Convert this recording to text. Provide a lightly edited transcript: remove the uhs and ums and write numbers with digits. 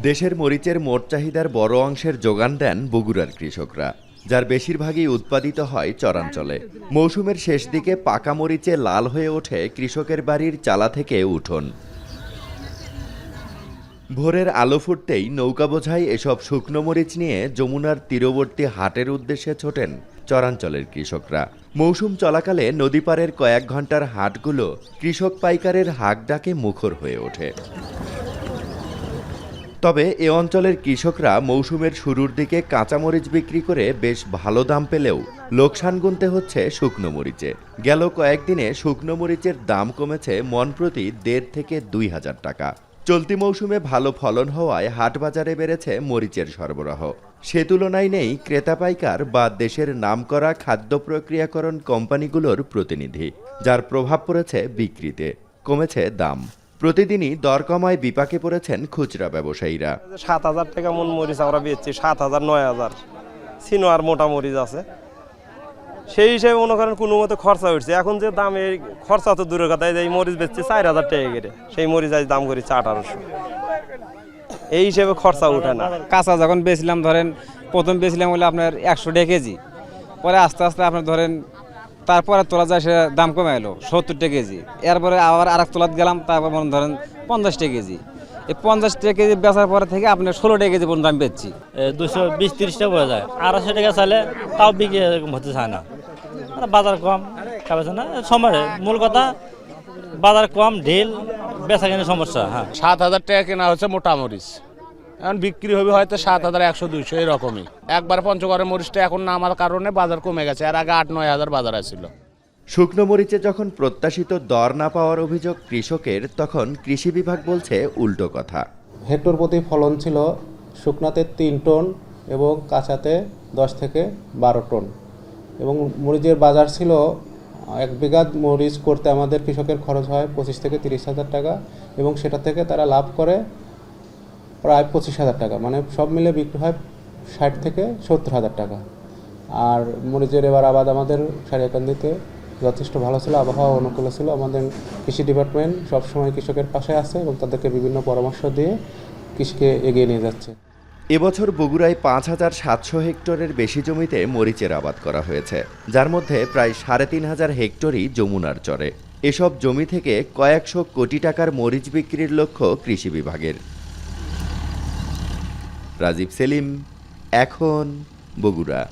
দেশের মরিচের মোট চাহিদার বড় অংশের যোগান দেন বগুড়ার কৃষকরা, যার বেশিরভাগই উৎপাদিত হয় চরাঞ্চলে। মৌসুমের শেষ দিকে পাকা মরিচে লাল হয়ে ওঠে কৃষকের বাড়ির চালা থেকে উঠোন। ভোরের আলো ফুটতেই নৌকা বোঝাই এসব শুকনো মরিচ নিয়ে যমুনার তীরবর্তী হাটের উদ্দেশ্যে ছোটেন চরাঞ্চলের কৃষকরা। মৌসুম চলাকালে নদীপাড়ের কয়েক ঘন্টার হাটগুলো কৃষক পাইকারের হাক ডাকে মুখর হয়ে ওঠে। তবে এ অঞ্চলের কৃষকরা মৌসুমের শুরুর দিকে কাঁচামরিচ বিক্রি করে বেশ ভালো দাম পেলেও লোকসান গুনতে হচ্ছে শুকনো মরিচে। গেল কয়েকদিনে শুকনো মরিচের দাম কমেছে মন প্রতি ১.৫ থেকে ২,০০০ টাকা। চলতি মৌসুমে ভালো ফলন হওয়ায় হাট বাজারে বেড়েছে মরিচের সরবরাহ। সে তুলনায় নেই ক্রেতা পাইকার বা দেশের নামকরা খাদ্য প্রক্রিয়াকরণ কোম্পানিগুলোর প্রতিনিধি, যার প্রভাব পড়েছে বিক্রিতে। কমেছে দাম। প্রতিদিনই দর কমায় বিপাকে পড়েছেন খুচরা ব্যবসায়ীরা। ৭,০০০ টাকা মন মরিচ আমরা বেচছি, ৭,০০০, ৯,০০০ সিনোয়ার মোটা মরিচ আছে। সেই হিসেবে মনে করেন কোনো মতো খরচা উঠছে। এখন যে দাম, এই খরচা তো দূরের কথা, এই মরিচ বেচছি ৪,০০০ টাকা করে, সেই মরিচ আজ দাম করি ১,৮০০। এই হিসেবে খরচা উঠে না। কাঁচা যখন বেচলাম, ধরেন প্রথম বেচলাম হলে আপনার ১০০ টাকা কেজি, পরে আস্তে আস্তে আপনার ধরেন তারপরে তোলা যায়, সে দাম কমে এলো ৭০ টাকা কেজি। এরপরে আবার আরেক তোলাত গেলাম, তারপর মনে ধরেন ৫০ টাকা কেজি। এই ৫০ টাকা কেজি বেচার পরে থেকে আপনার ১৬ টাকা কেজি পর্যন্ত আমি বেচছি। ২২-৩০ টাকা পড়ে যায়, ২৫০ টাকা চাইলে তাও বিক্রি হতে চায় না। বাজার কম, খাবে না সময়। মূল কথা বাজার কম, ঢিল, বেচা কেনার সমস্যা। হ্যাঁ, ৭,০০০ টাকা কেনা হচ্ছে মোটা মরিচ, এখন বিক্রি হবে হয়তো ৭,১০০-২০০ এরকমই। একবার পঞ্চগড়ের মরিচটা এখন নামার কারণে বাজার কমে গেছে, এর আগে ৮-৯ হাজার বাজার আছিল। শুকনো মরিচে যখন প্রত্যাশিত দর না পাওয়ার অভিযোগ কৃষকের, তখন কৃষি বিভাগ বলছে উল্টো কথা। হেক্টর প্রতি ফলন ছিল শুকনাতে ৩ টন এবং কাঁচাতে ১০ থেকে ১২ টন, এবং মরিচের বাজার ছিল ১ বিঘা মরিচ করতে আমাদের কৃষকের খরচ হয় ২৫ থেকে ৩০ হাজার টাকা, এবং সেটা থেকে তারা লাভ করে প্রায় ২৫,০০০ টাকা, মানে সব মিলে বিক্রি হয় ৬০ থেকে ৭০ হাজার টাকা। আর মরিচের এবার আবাদ আমাদের সারিয়াকান্দিতে যথেষ্ট ভালো ছিল, আবহাওয়া অনুকূল ছিল। আমাদের কৃষি ডিপার্টমেন্ট সবসময় কৃষকের পাশে আছে এবং তাদেরকে বিভিন্ন পরামর্শ দিয়ে কৃষিকে এগিয়ে নিয়ে যাচ্ছে। এবছর বগুড়ায় ৫,৭০০ হেক্টরের বেশি জমিতে মরিচের আবাদ করা হয়েছে, যার মধ্যে প্রায় ৩,৫০০ হেক্টরই যমুনার চরে। এসব জমি থেকে কয়েকশো কোটি টাকার মরিচ বিক্রির লক্ষ্য কৃষি বিভাগের। রাজীব সেলিম, এখন, বগুড়া।